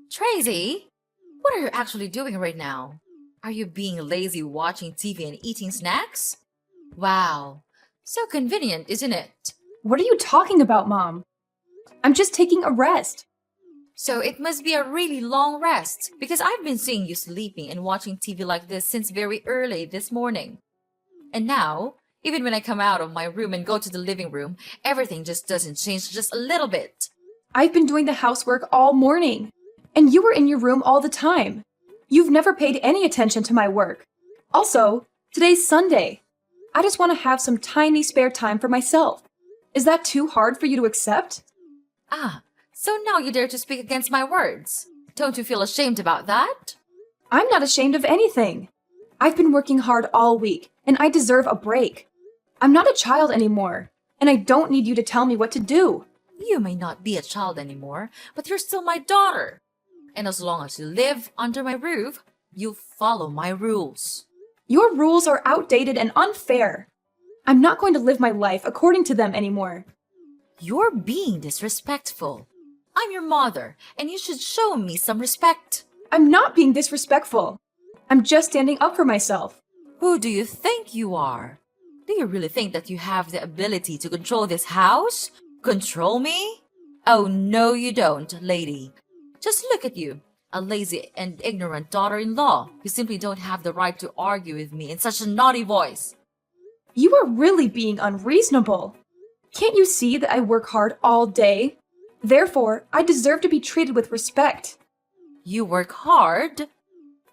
Tracy, what are you actually doing right now? Are you being lazy watching TV and eating snacks? Wow, so convenient, isn't it? What are you talking about, Mom? I'm just taking a rest. So it must be a really long rest because I've been seeing you sleeping and watching TV like this since very early this morning. And now, even when I come out of my room and go to the living room, everything just doesn't change just a little bit. I've been doing the housework all morning, and you were in your room all the time. You've never paid any attention to my work. Also, today's Sunday. I just want to have some tiny spare time for myself. Is that too hard for you to accept? Ah, so now you dare to speak against my words. Don't you feel ashamed about that? I'm not ashamed of anything. I've been working hard all week, and I deserve a break. I'm not a child anymore, and I don't need you to tell me what to do. You may not be a child anymore, but you're still my daughter. And as long as you live under my roof, you follow my rules. Your rules are outdated and unfair. I'm not going to live my life according to them anymore. You're being disrespectful. I'm your mother, and you should show me some respect. I'm not being disrespectful. I'm just standing up for myself. Who do you think you are? Do you really think that you have the ability to control this house? Control me? Oh, no, you don't, lady. Just look at you, a lazy and ignorant daughter-in-law. You simply don't have the right to argue with me in such a naughty voice. You are really being unreasonable. Can't you see that I work hard all day? Therefore, I deserve to be treated with respect. You work hard?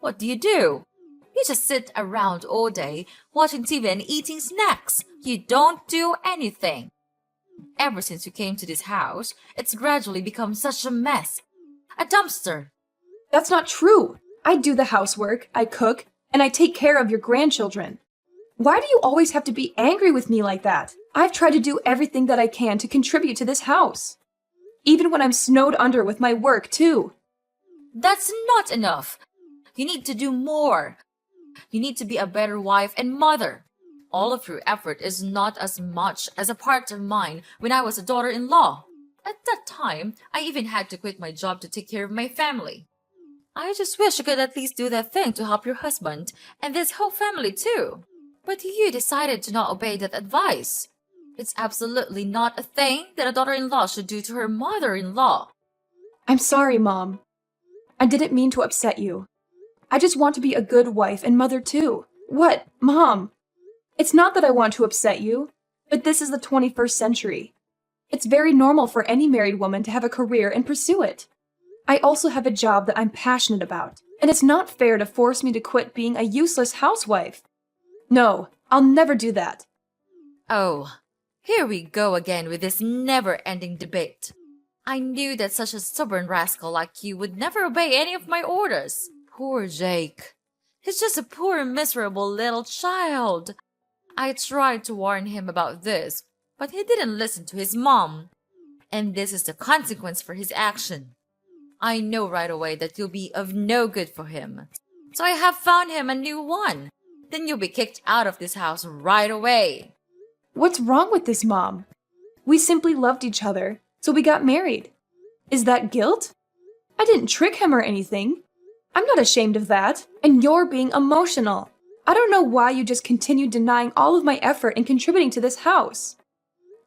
What do? You just sit around all day, watching TV and eating snacks. You don't do anything. Ever since you came to this house, it's gradually become such a mess. A dumpster. That's not true. I do the housework, I cook, and I take care of your grandchildren. Why do you always have to be angry with me like that? I've tried to do everything that I can to contribute to this house. Even when I'm snowed under with my work, too. That's not enough. You need to do more. You need to be a better wife and mother. All of your effort is not as much as a part of mine when I was a daughter-in-law. At that time, I even had to quit my job to take care of my family. I just wish you could at least do that thing to help your husband and this whole family too. But you decided to not obey that advice. It's absolutely not a thing that a daughter-in-law should do to her mother-in-law. I'm sorry, Mom. I didn't mean to upset you. I just want to be a good wife and mother too. What, Mom? It's not that I want to upset you, but this is the 21st century. It's very normal for any married woman to have a career and pursue it. I also have a job that I'm passionate about, and it's not fair to force me to quit being a useless housewife. No, I'll never do that. Oh, here we go again with this never-ending debate. I knew that such a stubborn rascal like you would never obey any of my orders. Poor Jake. He's just a poor, miserable little child. I tried to warn him about this, but he didn't listen to his mom. And this is the consequence for his action. I know right away that you'll be of no good for him. So I have found him a new one. Then you'll be kicked out of this house right away. What's wrong with this, Mom? We simply loved each other, so we got married. Is that guilt? I didn't trick him or anything. I'm not ashamed of that, and you're being emotional. I don't know why you just continue denying all of my effort in contributing to this house.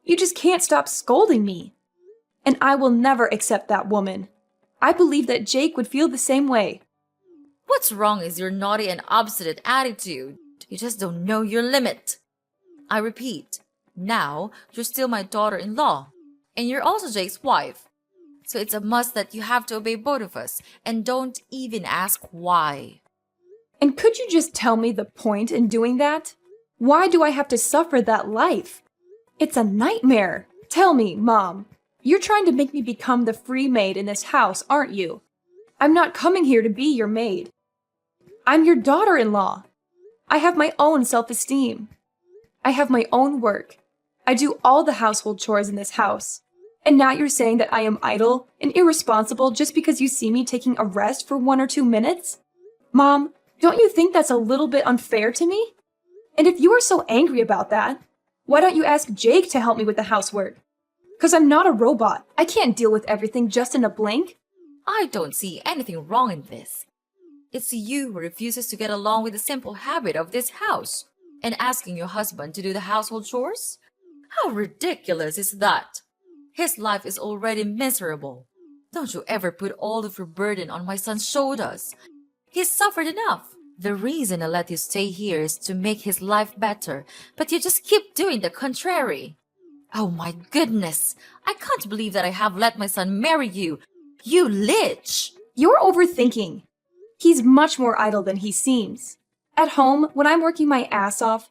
You just can't stop scolding me. And I will never accept that woman. I believe that Jake would feel the same way. What's wrong is your naughty and obstinate attitude. You just don't know your limit. I repeat, now you're still my daughter-in-law, and you're also Jake's wife. So it's a must that you have to obey both of us, and don't even ask why. And could you just tell me the point in doing that? Why do I have to suffer that life? It's a nightmare. Tell me, Mom. You're trying to make me become the free maid in this house, aren't you? I'm not coming here to be your maid. I'm your daughter-in-law. I have my own self-esteem. I have my own work. I do all the household chores in this house. And now you're saying that I am idle and irresponsible just because you see me taking a rest for 1 or 2 minutes? Mom, don't you think that's a little bit unfair to me? And if you are so angry about that, why don't you ask Jake to help me with the housework? Because I'm not a robot. I can't deal with everything just in a blink. I don't see anything wrong in this. It's you who refuses to get along with the simple habit of this house and asking your husband to do the household chores. How ridiculous is that? His life is already miserable. Don't you ever put all of your burden on my son's shoulders. He's suffered enough. The reason I let you stay here is to make his life better, but you just keep doing the contrary. Oh my goodness! I can't believe that I have let my son marry you. You lich! You're overthinking. He's much more idle than he seems. At home, when I'm working my ass off,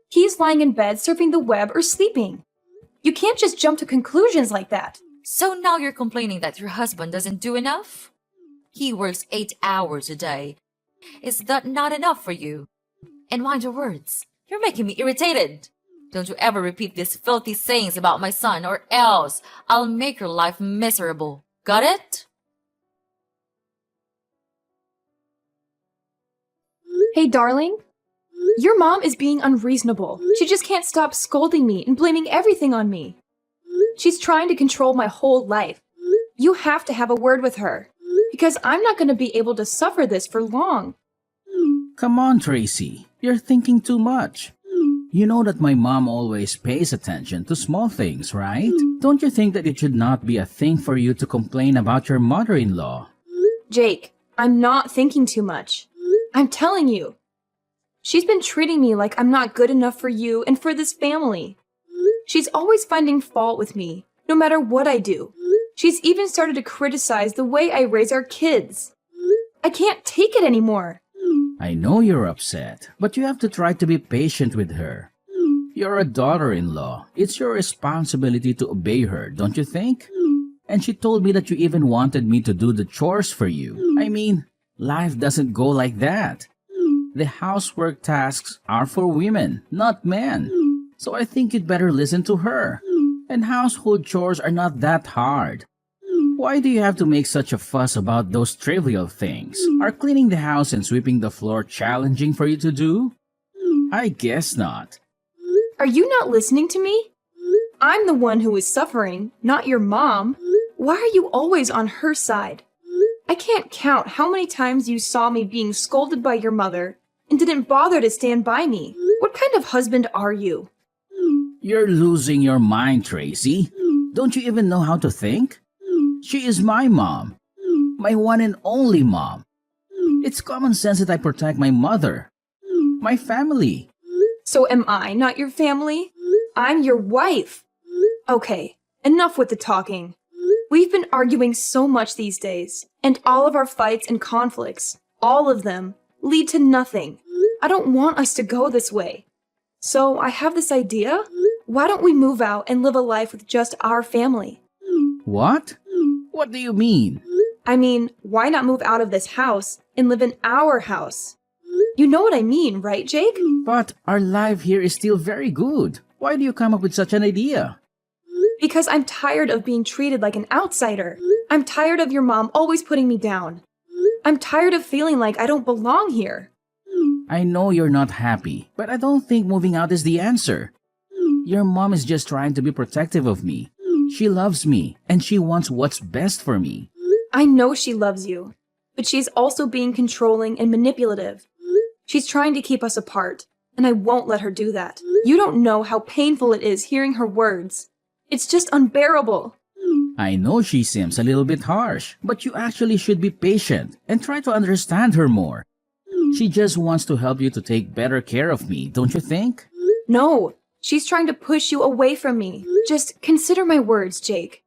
he's lying in bed surfing the web or sleeping. You can't just jump to conclusions like that. So now you're complaining that your husband doesn't do enough? He works 8 hours a day. Is that not enough for you? And mind your words. You're making me irritated. Don't you ever repeat these filthy sayings about my son, or else I'll make your life miserable. Got it? Hey, darling. Your mom is being unreasonable. She just can't stop scolding me and blaming everything on me. She's trying to control my whole life. You have to have a word with her, because I'm not going to be able to suffer this for long. Come on, Tracy. You're thinking too much. You know that my mom always pays attention to small things, right? Don't you think that it should not be a thing for you to complain about your mother-in-law? Jake, I'm not thinking too much. I'm telling you. She's been treating me like I'm not good enough for you and for this family. She's always finding fault with me, no matter what I do. She's even started to criticize the way I raise our kids. I can't take it anymore. I know you're upset, but you have to try to be patient with her. You're a daughter-in-law. It's your responsibility to obey her, don't you think? And she told me that you even wanted me to do the chores for you. I mean, life doesn't go like that. The housework tasks are for women, not men. So I think you'd better listen to her. And household chores are not that hard. Why do you have to make such a fuss about those trivial things? Are cleaning the house and sweeping the floor challenging for you to do? I guess not. Are you not listening to me? I'm the one who is suffering, not your mom. Why are you always on her side? I can't count how many times you saw me being scolded by your mother and didn't bother to stand by me. What kind of husband are you? You're losing your mind, Tracy. Don't you even know how to think? She is my mom. My one and only mom. It's common sense that I protect my mother. My family. So am I not your family? I'm your wife. Okay, enough with the talking. We've been arguing so much these days, and all of our fights and conflicts, all of them, lead to nothing. I don't want us to go this way. So I have this idea. Why don't we move out and live a life with just our family? What? What do you mean? I mean, why not move out of this house and live in our house? You know what I mean, right, Jake? But our life here is still very good. Why do you come up with such an idea? Because I'm tired of being treated like an outsider. I'm tired of your mom always putting me down. I'm tired of feeling like I don't belong here. I know you're not happy, but I don't think moving out is the answer. Your mom is just trying to be protective of me. She loves me, and she wants what's best for me. I know she loves you, but she's also being controlling and manipulative. She's trying to keep us apart, and I won't let her do that. You don't know how painful it is hearing her words. It's just unbearable. I know she seems a little bit harsh, but you actually should be patient and try to understand her more. She just wants to help you to take better care of me, don't you think? No, she's trying to push you away from me. Just consider my words, Jake.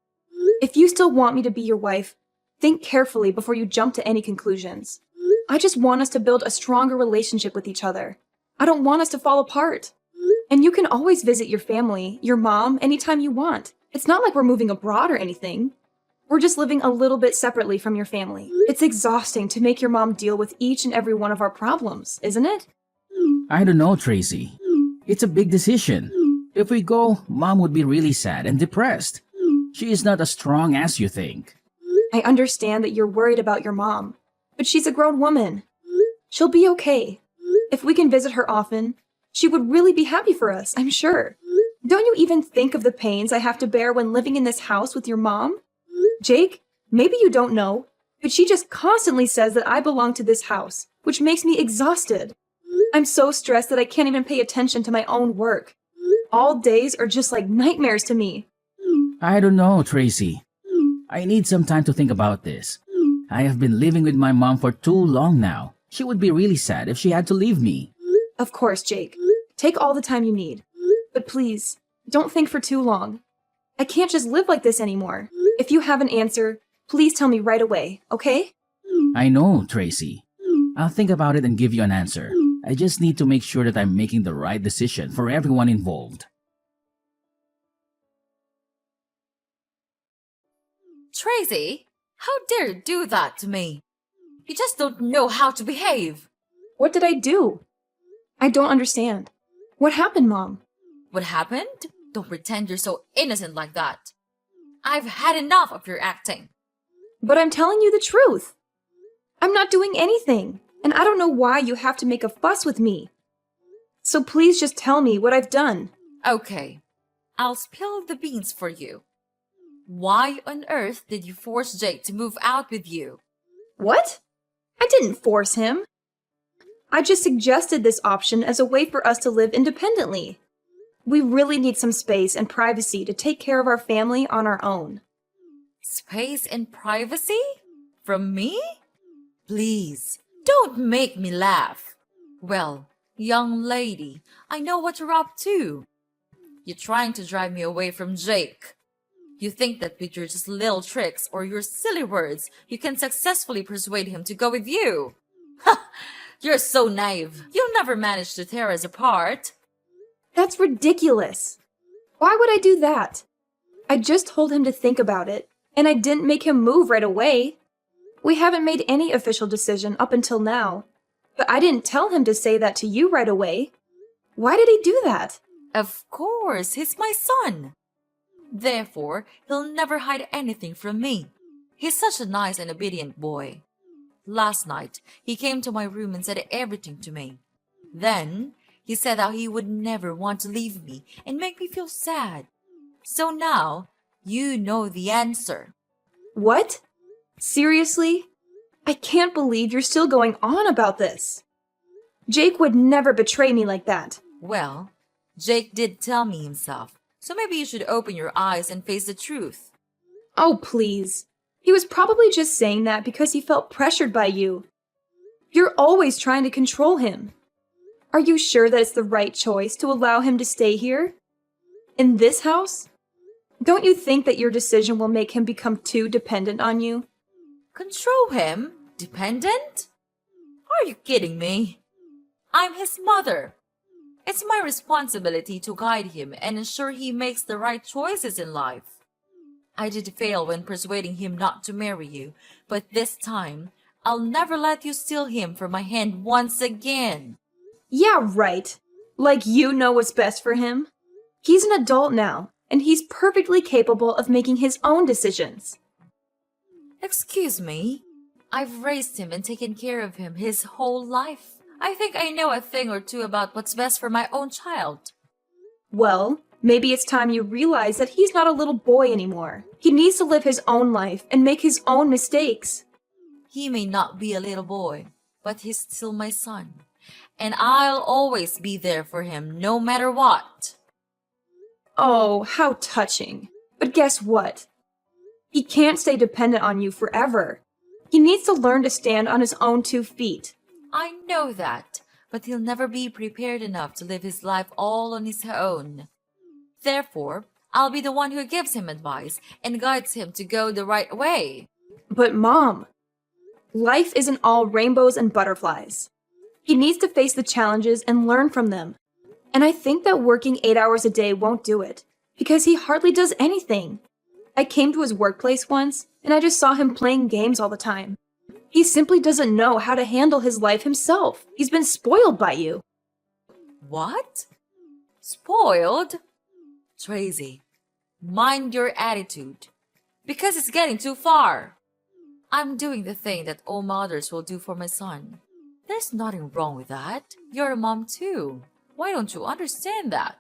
If you still want me to be your wife, think carefully before you jump to any conclusions. I just want us to build a stronger relationship with each other. I don't want us to fall apart. And you can always visit your family, your mom, anytime you want. It's not like we're moving abroad or anything. We're just living a little bit separately from your family. It's exhausting to make your mom deal with each and every one of our problems, isn't it? I don't know, Tracy. It's a big decision. If we go, Mom would be really sad and depressed. She is not as strong as you think. I understand that you're worried about your mom, but she's a grown woman. She'll be okay. If we can visit her often, she would really be happy for us, I'm sure. Don't you even think of the pains I have to bear when living in this house with your mom? Jake, Maybe you don't know, but she just constantly says that I belong to this house, which makes me exhausted. I'm so stressed that I can't even pay attention to my own work. All days are just like nightmares to me. I don't know, Tracy. I need some time to think about this. I have been living with my mom for too long now. She would be really sad if she had to leave me. Of course, Jake. Take all the time you need. But please, don't think for too long. I can't just live like this anymore. If you have an answer, please tell me right away, okay? I know, Tracy. I'll think about it and give you an answer. I just need to make sure that I'm making the right decision for everyone involved. Tracy, how dare you do that to me? You just don't know how to behave. What did I do? I don't understand. What happened, Mom? What happened? Don't pretend you're so innocent like that. I've had enough of your acting. But I'm telling you the truth. I'm not doing anything, and I don't know why you have to make a fuss with me. So please just tell me what I've done. Okay, I'll spill the beans for you. Why on earth did you force Jake to move out with you? What? I didn't force him. I just suggested this option as a way for us to live independently. We really need some space and privacy to take care of our family on our own. Space and privacy? From me? Please, don't make me laugh. Well, young lady, I know what you're up to. You're trying to drive me away from Jake. You think that with your just little tricks or your silly words, you can successfully persuade him to go with you. Ha! You're so naive. You'll never manage to tear us apart. That's ridiculous. Why would I do that? I just told him to think about it, and I didn't make him move right away. We haven't made any official decision up until now, but I didn't tell him to say that to you right away. Why did he do that? Of course, he's my son. Therefore, he'll never hide anything from me. He's such a nice and obedient boy. Last night, he came to my room and said everything to me. Then, he said how he would never want to leave me and make me feel sad. So now, you know the answer. What? Seriously? I can't believe you're still going on about this. Jake would never betray me like that. Well, Jake did tell me himself, so maybe you should open your eyes and face the truth. Oh, please. He was probably just saying that because he felt pressured by you. You're always trying to control him. Are you sure that it's the right choice to allow him to stay here? In this house? Don't you think that your decision will make him become too dependent on you? Control him? Dependent? Are you kidding me? I'm his mother. It's my responsibility to guide him and ensure he makes the right choices in life. I did fail when persuading him not to marry you, but this time, I'll never let you steal him from my hand once again. Yeah, right. Like you know what's best for him. He's an adult now, and he's perfectly capable of making his own decisions. Excuse me? I've raised him and taken care of him his whole life. I think I know a thing or two about what's best for my own child. Well, maybe it's time you realize that he's not a little boy anymore. He needs to live his own life and make his own mistakes. He may not be a little boy, but he's still my son. And I'll always be there for him, no matter what. Oh, how touching. But guess what? He can't stay dependent on you forever. He needs to learn to stand on his own 2 feet. I know that, but he'll never be prepared enough to live his life all on his own. Therefore, I'll be the one who gives him advice and guides him to go the right way. But Mom, life isn't all rainbows and butterflies. He needs to face the challenges and learn from them. And I think that working 8 hours a day won't do it, because he hardly does anything. I came to his workplace once, and I just saw him playing games all the time. He simply doesn't know how to handle his life himself. He's been spoiled by you. What? Spoiled? Tracy, mind your attitude, because it's getting too far. I'm doing the thing that all mothers will do for my son. There's nothing wrong with that. You're a mom too. Why don't you understand that?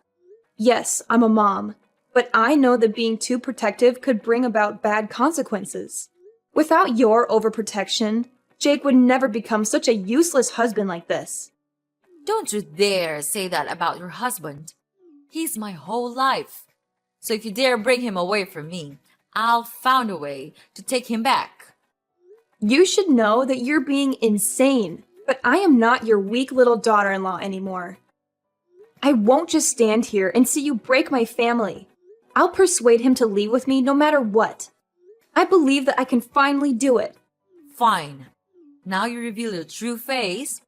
Yes, I'm a mom, but I know that being too protective could bring about bad consequences. Without your overprotection, Jake would never become such a useless husband like this. Don't you dare say that about your husband. He's my whole life. So if you dare bring him away from me, I'll find a way to take him back. You should know that you're being insane, but I am not your weak little daughter-in-law anymore. I won't just stand here and see you break my family. I'll persuade him to leave with me no matter what. I believe that I can finally do it. Fine. Now you reveal your true face.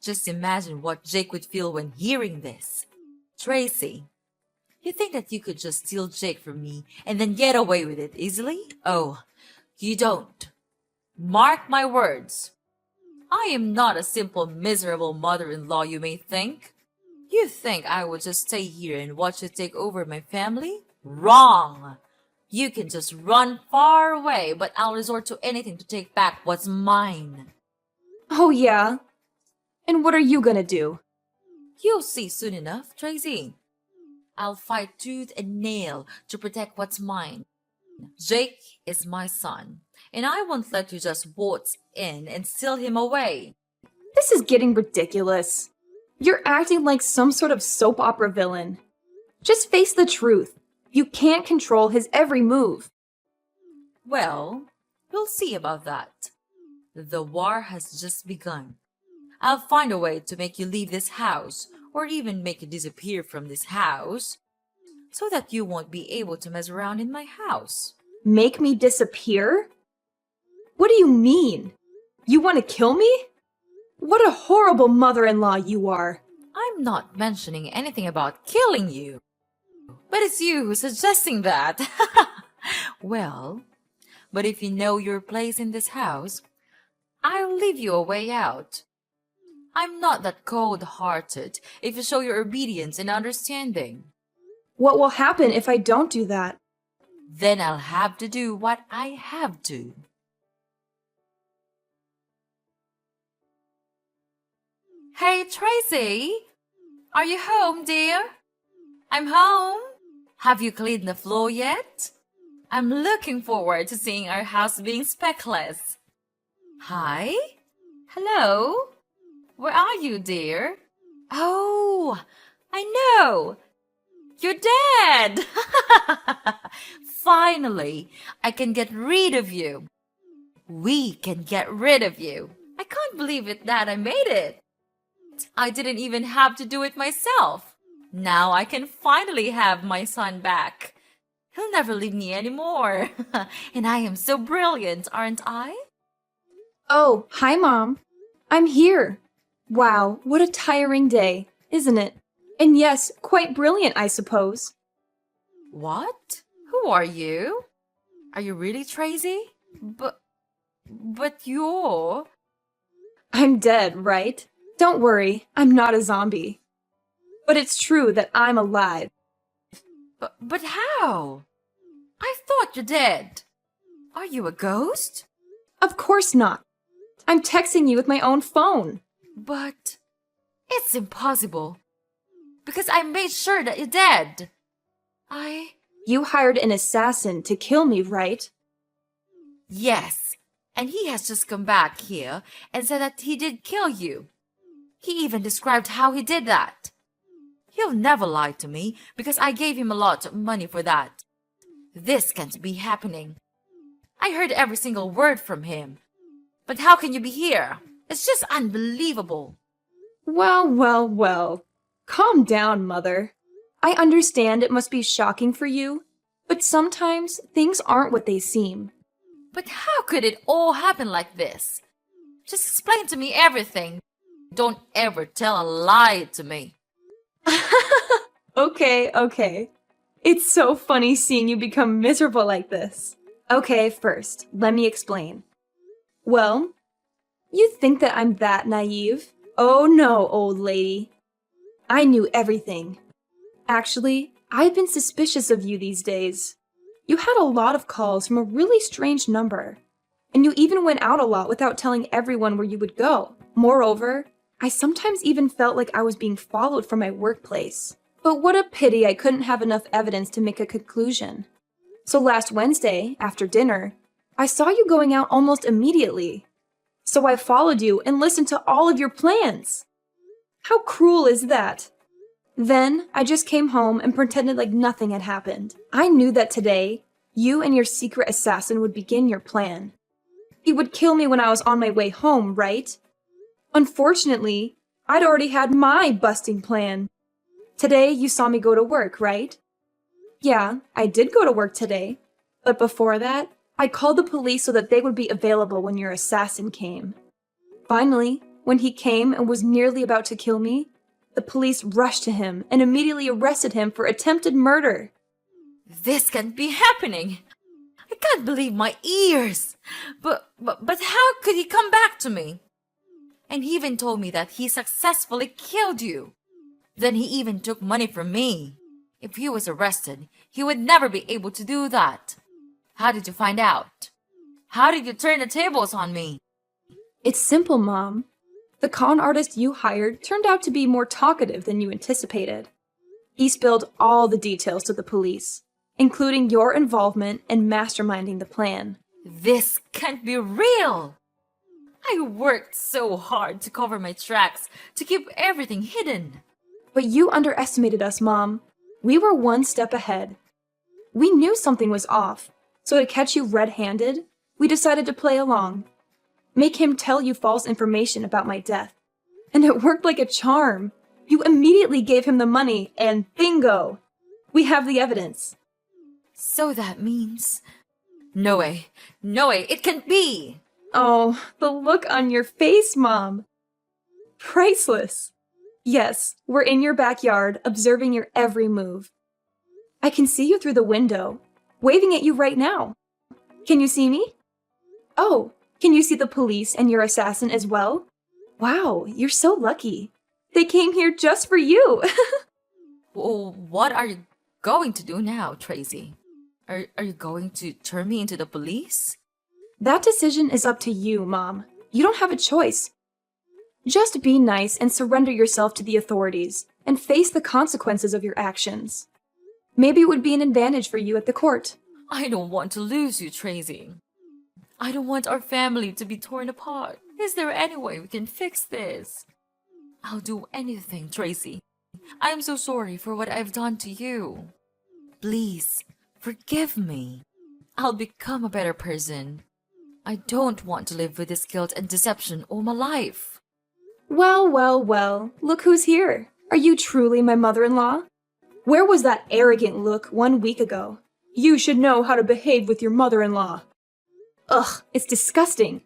Just imagine what Jake would feel when hearing this. Tracy, you think that you could just steal Jake from me and then get away with it easily? Oh, you don't. Mark my words. I am not a simple, miserable mother-in-law you may think. You think I would just stay here and watch you take over my family? Wrong! You can just run far away, but I'll resort to anything to take back what's mine. Oh yeah? And what are you gonna do? You'll see soon enough, Tracy. I'll fight tooth and nail to protect what's mine. Jake is my son, and I won't let you just waltz in and steal him away. This is getting ridiculous. You're acting like some sort of soap opera villain. Just face the truth. You can't control his every move. Well, we'll see about that. The war has just begun. I'll find a way to make you leave this house, or even make you disappear from this house, so that you won't be able to mess around in my house. Make me disappear? What do you mean? You want to kill me? What a horrible mother-in-law you are. I'm not mentioning anything about killing you. But it's you who's suggesting that. Well, but if you know your place in this house, I'll leave you a way out. I'm not that cold-hearted if you show your obedience and understanding. What will happen if I don't do that? Then I'll have to do what I have to. Hey, Tracy! Are you home, dear? I'm home. Have you cleaned the floor yet? I'm looking forward to seeing our house being speckless. Hi? Hello? Where are you, dear? Oh, I know. You're dead. Finally, I can get rid of you. We can get rid of you. I can't believe it that I made it. I didn't even have to do it myself. Now I can finally have my son back. He'll never leave me anymore. And I am so brilliant, aren't I? Oh, hi, Mom. I'm here. Wow, what a tiring day, isn't it? And yes, quite brilliant, I suppose. What? Who are you? Are you really Tracy? But you're... I'm dead, right? Don't worry, I'm not a zombie. But it's true that I'm alive. But how? I thought you're dead. Are you a ghost? Of course not. I'm texting you with my own phone. But it's impossible. Because I made sure that you're dead. You hired an assassin to kill me, right? Yes, and he has just come back here and said that he did kill you. He even described how he did that. He'll never lie to me because I gave him a lot of money for that. This can't be happening. I heard every single word from him. But how can you be here? It's just unbelievable. Well. Calm down, Mother. I understand it must be shocking for you, but sometimes things aren't what they seem. But how could it all happen like this? Just explain to me everything. Don't ever tell a lie to me. Okay. It's so funny seeing you become miserable like this. Okay, first, let me explain. Well, you think that I'm that naive? Oh no, old lady. I knew everything. Actually, I've been suspicious of you these days. You had a lot of calls from a really strange number. And you even went out a lot without telling everyone where you would go. Moreover, I sometimes even felt like I was being followed from my workplace. But what a pity I couldn't have enough evidence to make a conclusion. So last Wednesday, after dinner, I saw you going out almost immediately. So I followed you and listened to all of your plans. How cruel is that? Then I just came home and pretended like nothing had happened. I knew that today, you and your secret assassin would begin your plan. He would kill me when I was on my way home, right? Unfortunately, I'd already had my busting plan. Today, you saw me go to work, right? Yeah, I did go to work today. But before that, I called the police so that they would be available when your assassin came. Finally, when he came and was nearly about to kill me, the police rushed to him and immediately arrested him for attempted murder. This can't be happening. I can't believe my ears. But how could he come back to me? And he even told me that he successfully killed you. Then he even took money from me. If he was arrested, he would never be able to do that. How did you find out? How did you turn the tables on me? It's simple, Mom. The con artist you hired turned out to be more talkative than you anticipated. He spilled all the details to the police, including your involvement in masterminding the plan. This can't be real. I worked so hard to cover my tracks, to keep everything hidden. But you underestimated us, Mom. We were one step ahead. We knew something was off, so to catch you red-handed, we decided to play along. Make him tell you false information about my death. And it worked like a charm. You immediately gave him the money, and bingo! We have the evidence. So that means... No way, it can't be! Oh, the look on your face, Mom. Priceless. Yes, we're in your backyard, observing your every move. I can see you through the window, waving at you right now. Can you see me? Oh, can you see the police and your assassin as well? Wow, you're so lucky. They came here just for you. Well, what are you going to do now, Tracy? Are you going to turn me into the police? That decision is up to you, Mom. You don't have a choice. Just be nice and surrender yourself to the authorities and face the consequences of your actions. Maybe it would be an advantage for you at the court. I don't want to lose you, Tracy. I don't want our family to be torn apart. Is there any way we can fix this? I'll do anything, Tracy. I'm so sorry for what I've done to you. Please, forgive me. I'll become a better person. I don't want to live with this guilt and deception all my life. Well, look who's here. Are you truly my mother-in-law? Where was that arrogant look 1 week ago? You should know how to behave with your mother-in-law. Ugh, it's disgusting.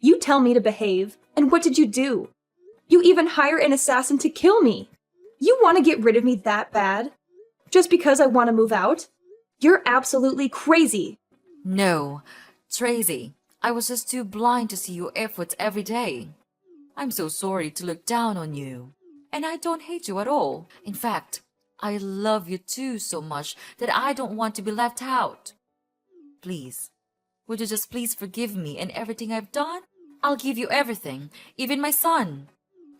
You tell me to behave, and what did you do? You even hire an assassin to kill me. You want to get rid of me that bad? Just because I want to move out? You're absolutely crazy. No, Tracy, I was just too blind to see your efforts every day. I'm so sorry to look down on you. And I don't hate you at all. In fact, I love you too so much that I don't want to be left out. Please, would you just please forgive me and everything I've done? I'll give you everything, even my son.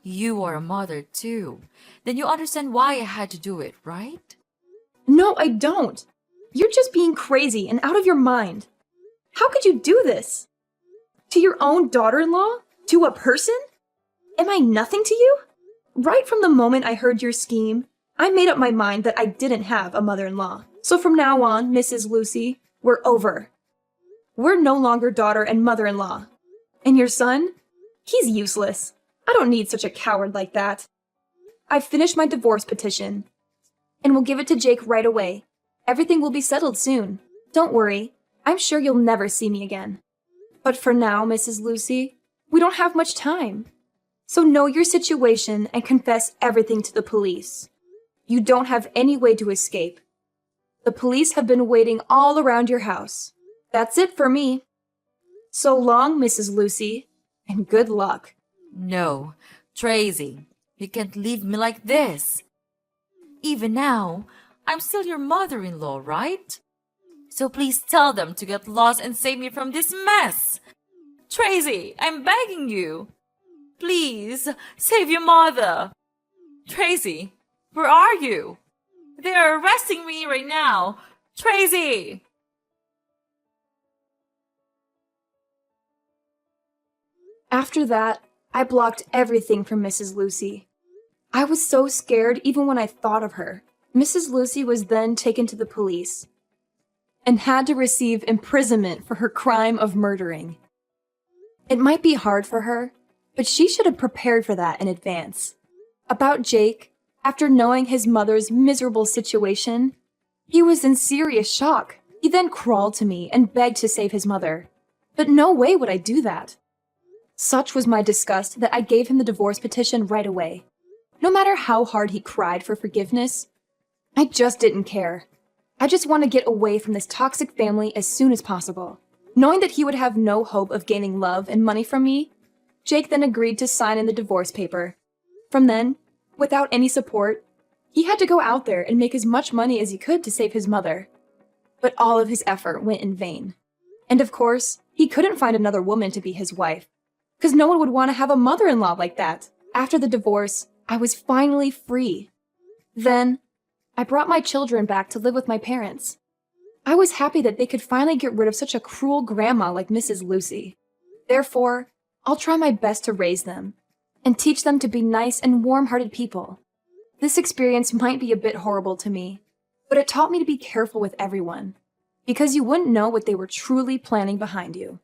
You are a mother too. Then you understand why I had to do it, right? No, I don't. You're just being crazy and out of your mind. How could you do this? To your own daughter-in-law? To a person? Am I nothing to you? Right from the moment I heard your scheme, I made up my mind that I didn't have a mother-in-law. So from now on, Mrs. Lucy, we're over. We're no longer daughter and mother-in-law. And your son? He's useless. I don't need such a coward like that. I've finished my divorce petition, and we'll give it to Jake right away. Everything will be settled soon. Don't worry. I'm sure you'll never see me again. But for now, Mrs. Lucy, we don't have much time. So know your situation and confess everything to the police. You don't have any way to escape. The police have been waiting all around your house. That's it for me. So long, Mrs. Lucy, and good luck. No, Tracy, you can't leave me like this. Even now, I'm still your mother-in-law, right? So please tell them to get lost and save me from this mess. Tracy, I'm begging you. Please, save your mother. Tracy, where are you? They are arresting me right now. Tracy! After that, I blocked everything from Mrs. Lucy. I was so scared even when I thought of her. Mrs. Lucy was then taken to the police and had to receive imprisonment for her crime of murdering. It might be hard for her, but she should have prepared for that in advance. About Jake, after knowing his mother's miserable situation, he was in serious shock. He then crawled to me and begged to save his mother. But no way would I do that. Such was my disgust that I gave him the divorce petition right away. No matter how hard he cried for forgiveness, I just didn't care. I just want to get away from this toxic family as soon as possible. Knowing that he would have no hope of gaining love and money from me, Jake then agreed to sign in the divorce paper. From then, without any support, he had to go out there and make as much money as he could to save his mother. But all of his effort went in vain. And of course, he couldn't find another woman to be his wife, because no one would want to have a mother-in-law like that. After the divorce, I was finally free. Then, I brought my children back to live with my parents. I was happy that they could finally get rid of such a cruel grandma like Mrs. Lucy. Therefore, I'll try my best to raise them and teach them to be nice and warm-hearted people. This experience might be a bit horrible to me, but it taught me to be careful with everyone, because you wouldn't know what they were truly planning behind you.